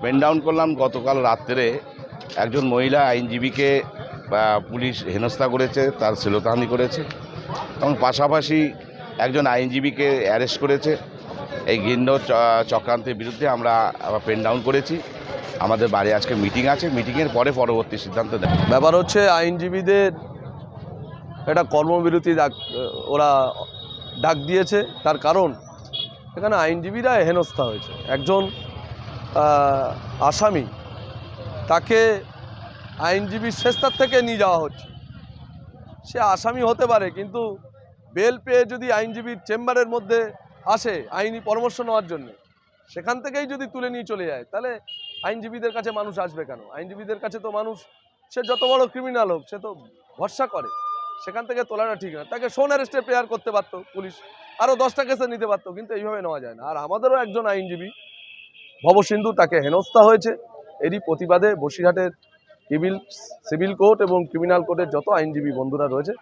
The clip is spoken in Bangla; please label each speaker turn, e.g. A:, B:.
A: পেন ডাউন করলাম গতকাল রাত্রে একজন মহিলা আইনজীবীকে পুলিশ হেনস্থা করেছে, তার শ্লীলতাহানি করেছে এবং পাশাপাশি একজন আইনজীবীকে অ্যারেস্ট করেছে। এই ঘৃণ্য চক্রান্তের বিরুদ্ধে আমরা পেন ডাউন করেছি। আমাদের বাড়ি আজকে মিটিং আছে, মিটিংয়ের পরে পরবর্তী সিদ্ধান্ত দেয়।
B: ব্যাপার হচ্ছে আইনজীবীদের একটা কর্মবিরতি ওরা ডাক দিয়েছে, তার কারণ এখানে আইনজীবীরা হেনস্থা হয়েছে। একজন আসামি, তাকে আইনজীবীর শেষতার থেকে নিয়ে যাওয়া হচ্ছে। সে আসামি হতে পারে, কিন্তু বেল পেয়ে যদি আইনজীবীর চেম্বারের মধ্যে আসে আইনি পরামর্শ নেওয়ার জন্য, সেখান থেকেই যদি তুলে নিয়ে চলে যায়, তাহলে আইনজীবীদের কাছে মানুষ আসবে কেন? আইনজীবীদের কাছে তো মানুষ, সে যত বড় ক্রিমিনাল হোক, সে তো ভরসা করে। সেখান থেকে তোলাটা ঠিক না। তাকে শোন অ্যারেস্টে প্রেয়ার করতে পারতো পুলিশ, আরও 10টা কেসে নিতে পারতো, কিন্তু এইভাবে নেওয়া যায় না। আর আমাদেরও একজন আইনজীবী ভবসিন্ধু, তাকে হেনস্থা হয়েছে। এরই প্রতিবাদে বসিরহাটের সিভিল কোর্ট এবং ক্রিমিনাল কোর্টের যত আইনজীবী বন্ধুরা রয়েছে